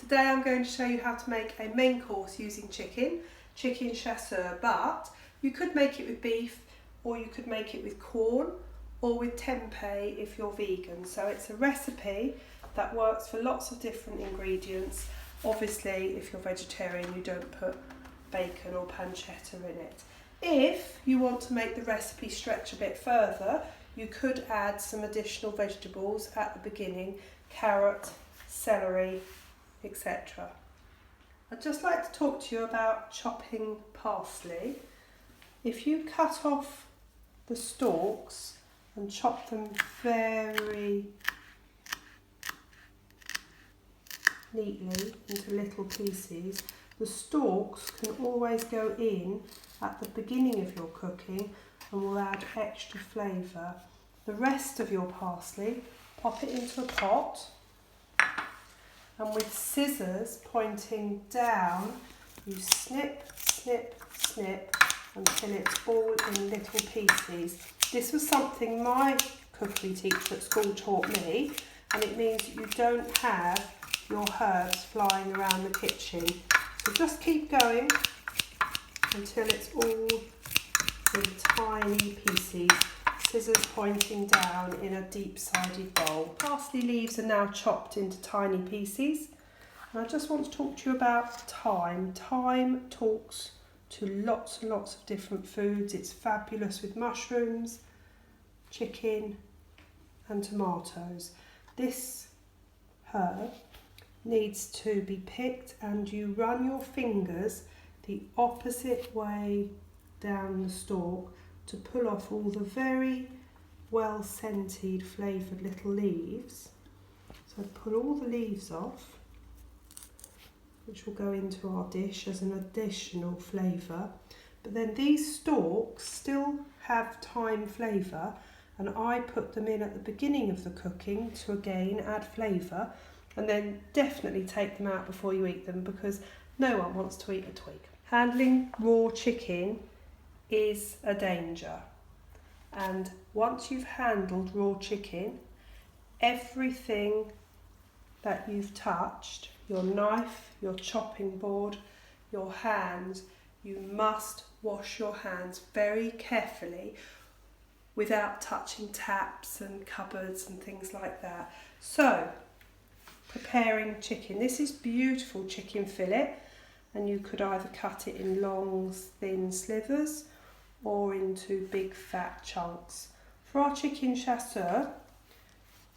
Today I'm going to show you how to make a main course using chicken chasseur, but you could make it with beef, or you could make it with corn, or with tempeh if you're vegan. So it's a recipe that works for lots of different ingredients. Obviously, if you're vegetarian, you don't put bacon or pancetta in it. If you want to make the recipe stretch a bit further, you could add some additional vegetables at the beginning: carrot, celery, etc. I'd just like to talk to you about chopping parsley. If you cut off the stalks and chop them very neatly into little pieces, the stalks can always go in at the beginning of your cooking and will add extra flavour. The rest of your parsley, pop it into a pot, and with scissors pointing down, you snip, snip, snip until it's all in little pieces. This was something my cookery teacher at school taught me, and it means that you don't have your herbs flying around the kitchen. So just keep going until it's all in tiny pieces, scissors pointing down in a deep-sided bowl. Parsley leaves are now chopped into tiny pieces, and I just want to talk to you about thyme. Thyme talks to lots and lots of different foods. It's fabulous with mushrooms, chicken and tomatoes. This herb needs to be picked, and you run your fingers the opposite way down the stalk to pull off all the very well scented flavoured little leaves. So pull all the leaves off, which will go into our dish as an additional flavour. But then these stalks still have thyme flavour, and I put them in at the beginning of the cooking to again add flavour, and then definitely take them out before you eat them, because no one wants to eat a twig. Handling raw chicken is a danger, and once you've handled raw chicken, everything that you've touched, your knife, your chopping board, your hands, you must wash your hands very carefully without touching taps and cupboards and things like that. So, preparing chicken. This is beautiful chicken fillet, and you could either cut it in long, thin slivers or into big fat chunks. For our chicken chasseur,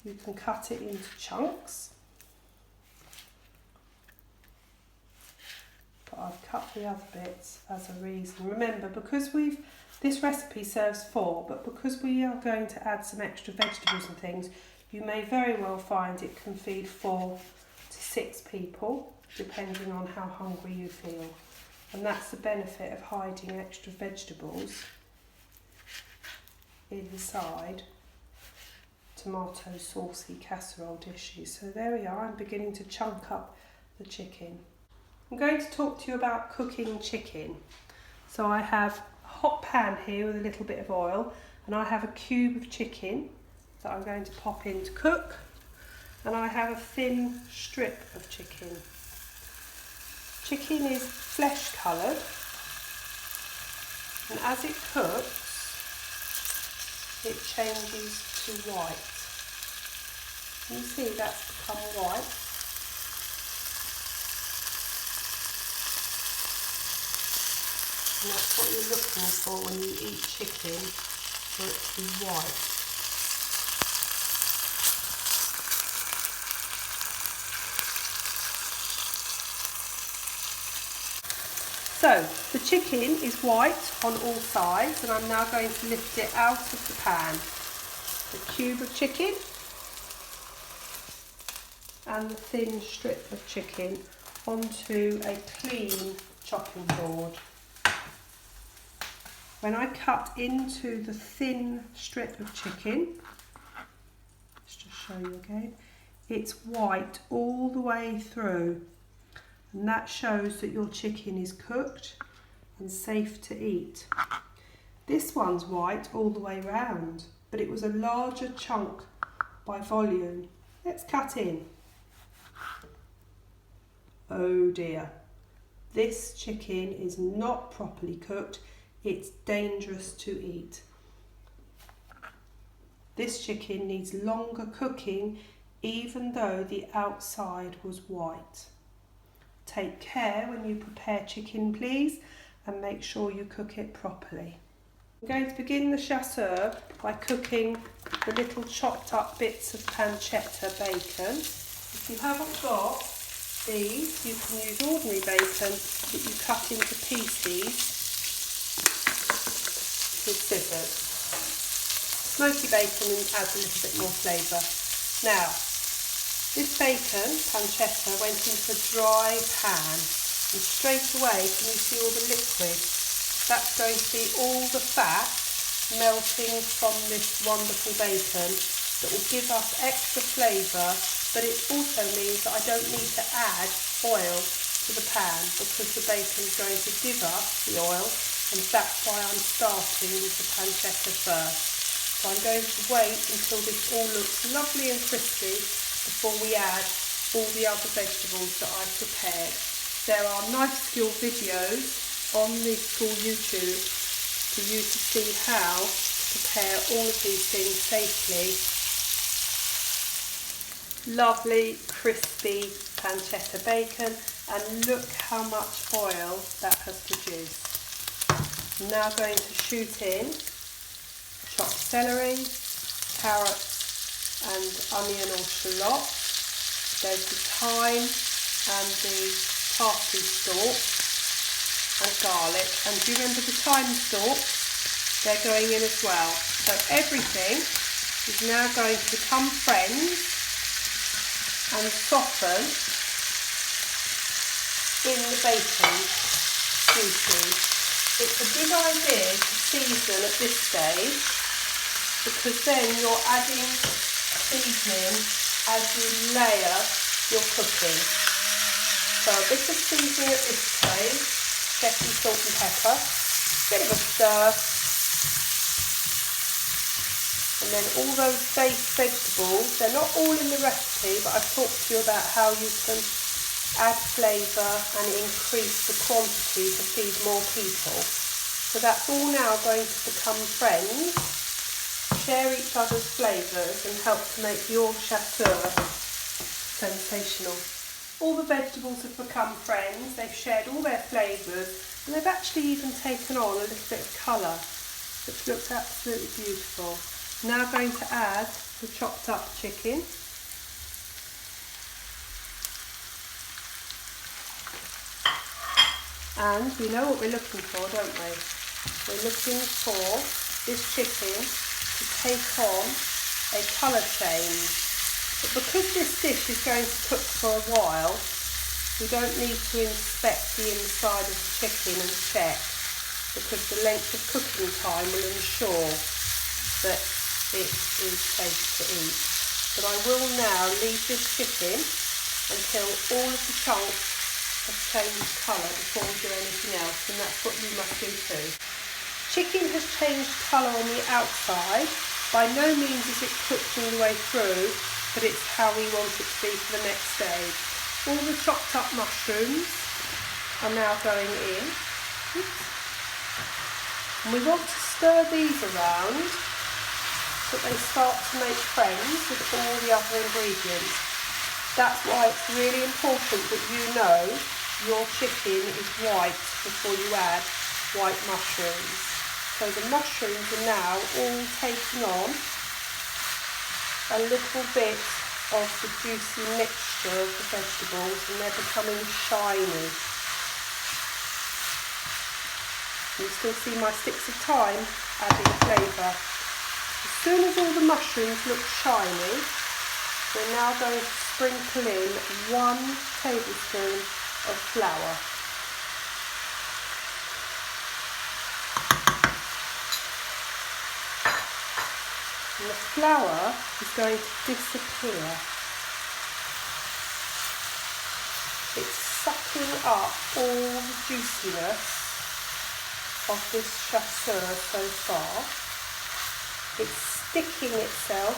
you can cut it into chunks, but I've cut the other bits as a reason. Remember, because this recipe serves 4, but because we are going to add some extra vegetables and things, you may very well find it can feed 4 to 6 people, depending on how hungry you feel. And that's the benefit of hiding extra vegetables inside tomato saucy casserole dishes. So there we are, I'm beginning to chunk up the chicken. I'm going to talk to you about cooking chicken. So I have a hot pan here with a little bit of oil, and I have a cube of chicken that I'm going to pop in to cook, and I have a thin strip of chicken. Chicken is flesh coloured, and as it cooks, it changes to white. And you see that's become white. And that's what you're looking for when you eat chicken, for it to be white. So the chicken is white on all sides, and I'm now going to lift it out of the pan. The cube of chicken and the thin strip of chicken onto a clean chopping board. When I cut into the thin strip of chicken, let's just show you again, it's white all the way through. And that shows that your chicken is cooked and safe to eat. This one's white all the way round, but it was a larger chunk by volume. Let's cut in. oh dear, this chicken is not properly cooked, it's dangerous to eat. This chicken needs longer cooking even though the outside was white. Take care when you prepare chicken, please, and make sure you cook it properly. I'm going to begin the chasseur by cooking the little chopped up bits of pancetta bacon. If you haven't got these, you can use ordinary bacon that you cut into pieces with scissors. Smoky bacon adds a little bit more flavour. Now, this bacon, pancetta, went into a dry pan, and straight away can you see all the liquid? That's going to be all the fat melting from this wonderful bacon that will give us extra flavour, but it also means that I don't need to add oil to the pan because the bacon is going to give us the oil, and that's why I'm starting with the pancetta first. So I'm going to wait until this all looks lovely and crispy before we add all the other vegetables that I've prepared. There are knife skill videos on the school YouTube for you to see how to prepare all of these things safely. Lovely crispy pancetta bacon, and look how much oil that has produced. I'm now going to shoot in chopped celery, carrots and onion or shallot. There's the thyme and the parsley stalk and garlic, and do you remember the thyme stalks? They're going in as well. So everything is now going to become friends and soften in the bacon juices. It's a good idea to season at this stage because then you're adding seasoning as you layer your cooking. So a bit of seasoning at this stage, get some salt and pepper, bit of a stir, and then all those base vegetables, they're not all in the recipe, but I've talked to you about how you can add flavour and increase the quantity to feed more people. So that's all now going to become friends, share each other's flavours and help to make your chasseur sensational. All the vegetables have become friends, they've shared all their flavours, and they've actually even taken on a little bit of colour, which looks absolutely beautiful. Now going to add the chopped up chicken. And we know what we're looking for, don't we? We're looking for this chicken to take on a colour change. But because this dish is going to cook for a while, we don't need to inspect the inside of the chicken and check, because the length of cooking time will ensure that it is safe to eat. But I will now leave this chicken until all of the chunks have changed colour before we do anything else, and that's what you must do too. Chicken has changed colour on the outside. By no means is it cooked all the way through, but it's how we want it to be for the next stage. All the chopped up mushrooms are now going in. Oops. And we want to stir these around so that they start to make friends with all the other ingredients. That's why it's really important that you know your chicken is white before you add white mushrooms. So the mushrooms are now all taking on a little bit of the juicy mixture of the vegetables, and they're becoming shiny. You still see my sticks of thyme adding flavour. As soon as all the mushrooms look shiny, we're now going to sprinkle in 1 tablespoon of flour. And the flour is going to disappear. It's sucking up all the juiciness of this chasseur so far. It's sticking itself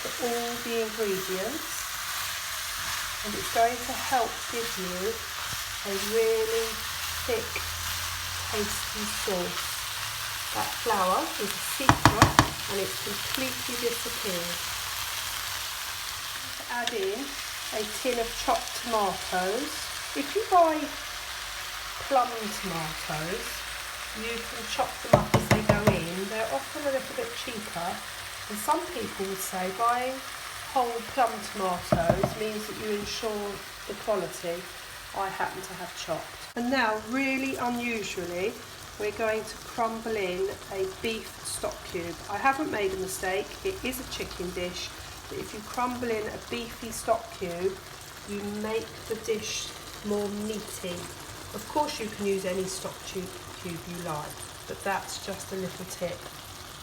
to all the ingredients, and it's going to help give you a really thick, tasty sauce. That flour is a secret and it's completely disappeared. Add in a tin of chopped tomatoes. If you buy plum tomatoes, you can chop them up as they go in. They're often a little bit cheaper, and some people would say buying whole plum tomatoes means that you ensure the quality. I happen to have chopped. And now, really unusually, we're going to crumble in a beef stock cube. I haven't made a mistake, it is a chicken dish, but if you crumble in a beefy stock cube, you make the dish more meaty. Of course you can use any stock cube you like, but that's just a little tip.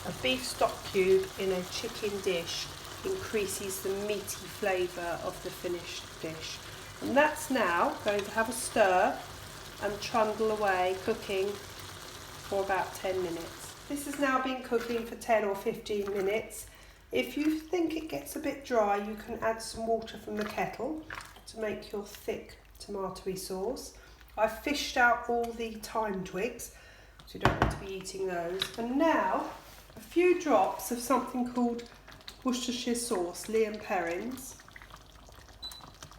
A beef stock cube in a chicken dish increases the meaty flavour of the finished dish. And that's now going to have a stir and trundle away cooking for about 10 minutes. This has now been cooking for 10 or 15 minutes. If you think it gets a bit dry, you can add some water from the kettle to make your thick tomatoey sauce. I've fished out all the thyme twigs, so you don't want to be eating those. And now a few drops of something called Worcestershire sauce, Lea & Perrins.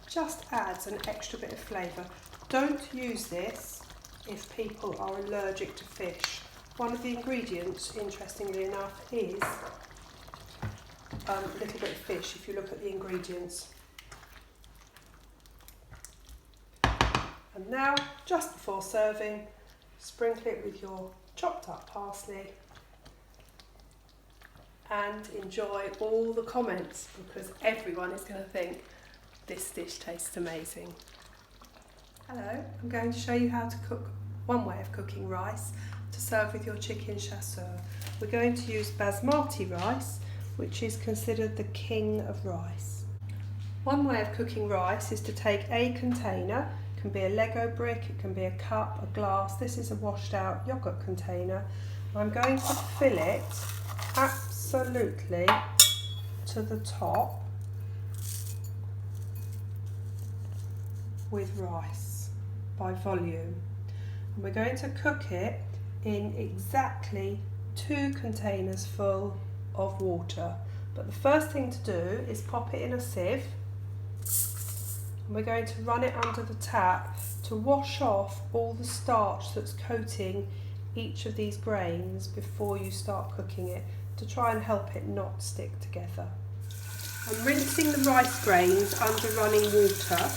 Just adds an extra bit of flavour. Don't use this if people are allergic to fish. One of the ingredients, interestingly enough, is a little bit of fish if you look at the ingredients. And now, just before serving, sprinkle it with your chopped up parsley and enjoy all the comments, because everyone is going to think this dish tastes amazing. Hello, I'm going to show you how to cook one way of cooking rice to serve with your chicken chasseur. We're going to use basmati rice, which is considered the king of rice. One way of cooking rice is to take a container. It can be a Lego brick, it can be a cup, a glass. This is a washed out yoghurt container. I'm going to fill it absolutely to the top with rice by volume. And we're going to cook it in exactly 2 containers full of water. But the first thing to do is pop it in a sieve, and we're going to run it under the tap to wash off all the starch that's coating each of these grains before you start cooking it, to try and help it not stick together. I'm rinsing the rice grains under running water.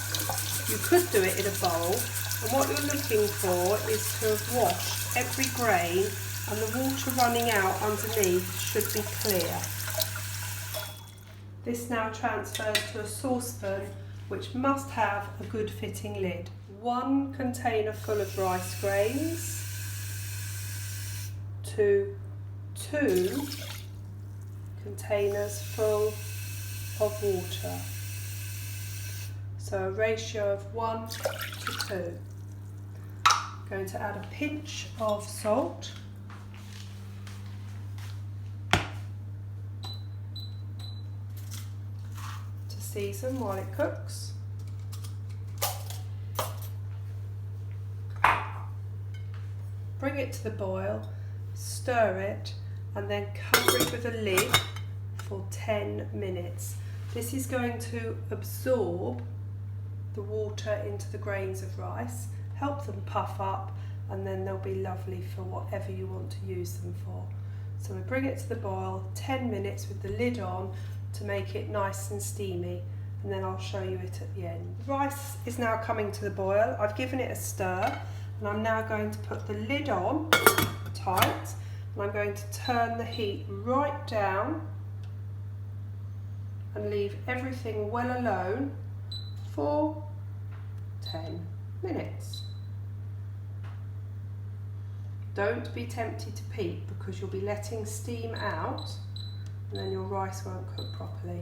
You could do it in a bowl, and what you're looking for is to have washed every grain, and the water running out underneath should be clear. This now transfers to a saucepan which must have a good fitting lid. 1 container full of rice grains to 2 containers full of water. So a ratio of 1 to 2. I'm going to add a pinch of salt. To season while it cooks. Bring it to the boil, stir it, and then cover it with a lid for 10 minutes. This is going to absorb the water into the grains of rice, help them puff up, and then they'll be lovely for whatever you want to use them for. So we bring it to the boil, 10 minutes with the lid on to make it nice and steamy, and then I'll show you it at the end. The rice is now coming to the boil. I've given it a stir, and I'm now going to put the lid on tight, and I'm going to turn the heat right down and leave everything well alone for 10 minutes. Don't be tempted to peek, because you'll be letting steam out and then your rice won't cook properly.